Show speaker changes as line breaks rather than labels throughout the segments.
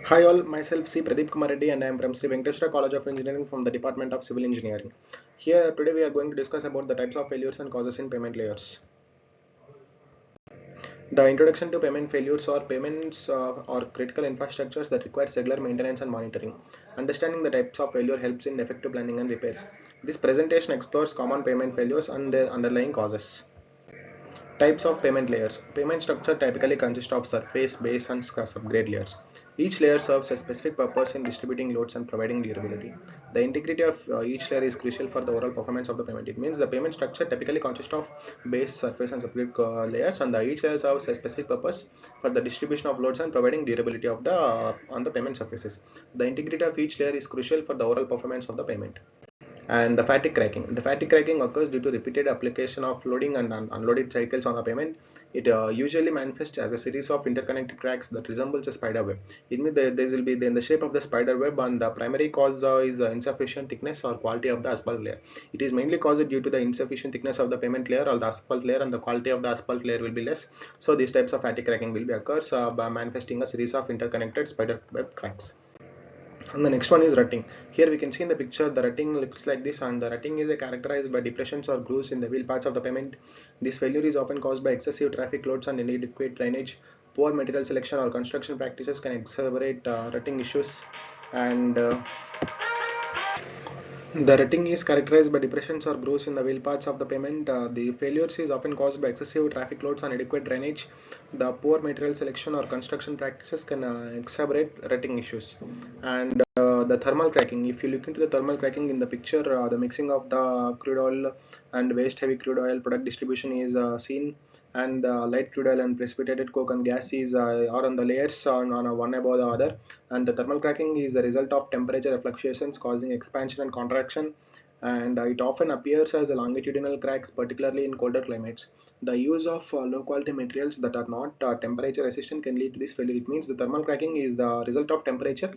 Hi all, myself C. Pradeep Kumar Reddy and I am from Sri Venkateswara College of Engineering from the Department of Civil Engineering. Here today we are going to discuss about the types of failures and causes in payment layers. The introduction to payment failures or payments or critical infrastructures that requires regular maintenance and monitoring. Understanding the types of failure helps in effective planning and repairs. This presentation explores common payment failures and their underlying causes. Types of payment layers. Payment structure typically consists of surface, base, and subgrade layers. Each layer serves a specific purpose in distributing loads and providing durability. The integrity of each layer is crucial for the overall performance of the payment. It means the payment structure typically consists of base, surface, and subgrade layers, and each layer serves a specific purpose for the distribution of loads and providing durability of the on the payment surfaces. The integrity of each layer is crucial for the overall performance of the payment. And the fatigue cracking. The fatigue cracking occurs due to repeated application of loading and unloaded cycles on the pavement. It usually manifests as a series of interconnected cracks that resembles a spider web. It means that there will be in the shape of the spider web, and the primary cause is insufficient thickness or quality of the asphalt layer. It is mainly caused due to the insufficient thickness of the pavement layer or the asphalt layer, and the quality of the asphalt layer will be less. So these types of fatigue cracking will be occurs by manifesting a series of interconnected spider web cracks. And the next one is rutting. Here we can see in the picture the rutting looks like this, and the rutting is characterized by depressions or grooves in the wheel parts of the pavement. This failure is often caused by excessive traffic loads and inadequate drainage. Poor material selection or construction practices can exacerbate rutting issues. And the rutting is characterized by depressions or grooves in the wheel parts of the pavement. The failures is often caused by excessive traffic loads and inadequate drainage. The poor material selection or construction practices can exacerbate rutting issues. And the thermal cracking. If you look into the thermal cracking in the picture, the mixing of the crude oil and waste heavy crude oil product distribution is seen, and the light crude oil and precipitated coke and gas is are on the layers on one above the other. And the thermal cracking is the result of temperature fluctuations causing expansion and contraction, and it often appears as a longitudinal cracks, particularly in colder climates. The use of low quality materials that are not temperature resistant can lead to this failure. It means the thermal cracking is the result of temperature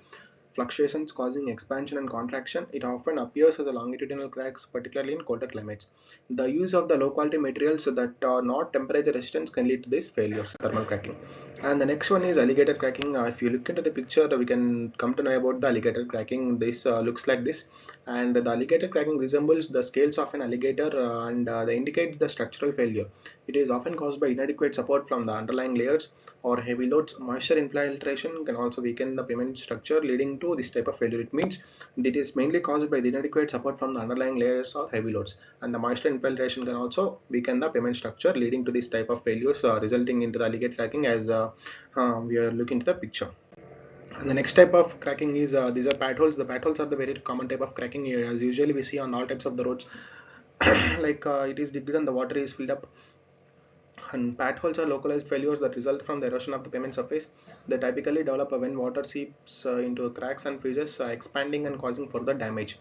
fluctuations causing expansion and contraction. It often appears as a longitudinal cracks, particularly in colder climates. The use of the low quality materials that are not temperature resistant can lead to these failures, thermal cracking. And the next one is alligator cracking. If you look into the picture, we can come to know about the alligator cracking. This looks like this, and the alligator cracking resembles the scales of an alligator, and they indicate the structural failure. It is often caused by inadequate support from the underlying layers or heavy loads. Moisture infiltration can also weaken the pavement structure, leading to this type of failure. It means it is mainly caused by the inadequate support from the underlying layers or heavy loads, and the moisture infiltration can also weaken the pavement structure, leading to this type of failures, resulting into the alligator cracking as we are looking to the picture. And the next type of cracking is these are patholes. The patholes are the very common type of cracking, as usually we see on all types of the roads. Like it is digged and the water is filled up, and patholes are localized failures that result from the erosion of the pavement surface. They typically develop when water seeps into cracks and freezes, expanding and causing further damage.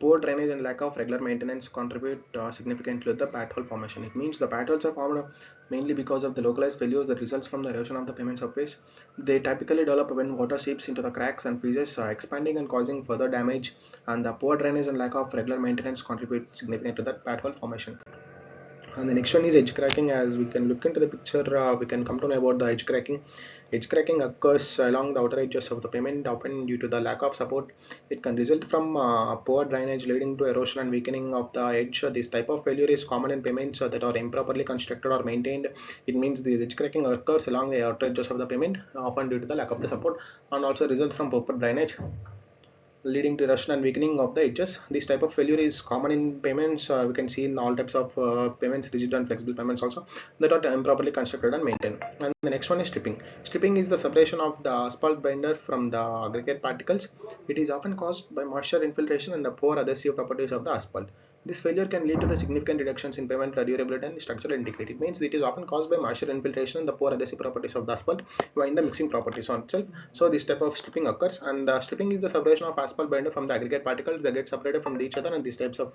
Poor drainage and lack of regular maintenance contribute significantly to the pothole formation. It means the potholes are formed mainly because of the localized failures that results from the erosion of the pavement surface. They typically develop when water seeps into the cracks and freezes, expanding and causing further damage. And the poor drainage and lack of regular maintenance contribute significantly to that pothole formation. And the next one is edge cracking. As we can look into the picture, we can come to know about the edge cracking. Edge cracking occurs along the outer edges of the pavement, often due to the lack of support. It can result from poor drainage, leading to erosion and weakening of the edge. This type of failure is common in pavements that are improperly constructed or maintained. It means the edge cracking occurs along the outer edges of the pavement, often due to the lack of the support, and also result from poor drainage, leading to erosion and weakening of the edges. This type of failure is common in payments. We can see in all types of payments, rigid and flexible payments also, that are improperly constructed and maintained. And the next one is stripping. Stripping is the separation of the asphalt binder from the aggregate particles. It is often caused by moisture infiltration and the poor adhesive properties of the asphalt. This failure can lead to the significant reductions in pavement durability and structural integrity. It means it is often caused by moisture infiltration and the poor adhesive properties of the asphalt while in the mixing properties on itself. So this type of stripping occurs, and stripping is the separation of asphalt binder from the aggregate particles that get separated from each other, and these types of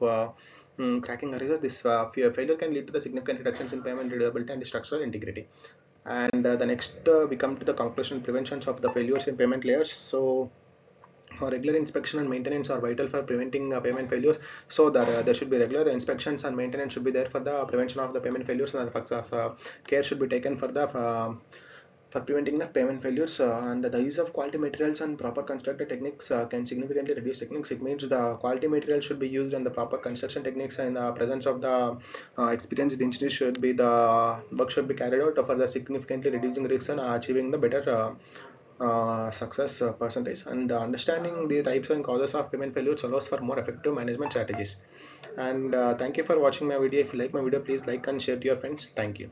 cracking arises. This failure can lead to the significant reductions in pavement durability and structural integrity. And the next we come to the conclusion and preventions of the failures in pavement layers. So regular inspection and maintenance are vital for preventing payment failures. So that there should be regular inspections and maintenance should be there for the prevention of the payment failures, and care should be taken for the for preventing the pavement failures. And the use of quality materials and proper constructor techniques can significantly reduce techniques. It means the quality material should be used and the proper construction techniques and the presence of the experienced engineers should be the work should be carried out for the significantly reducing risks and achieving the better success percentage. And understanding the types and causes of pavement failures allows for more effective management strategies. And thank you for watching my video. If you like my video, please like and share to your friends. Thank you.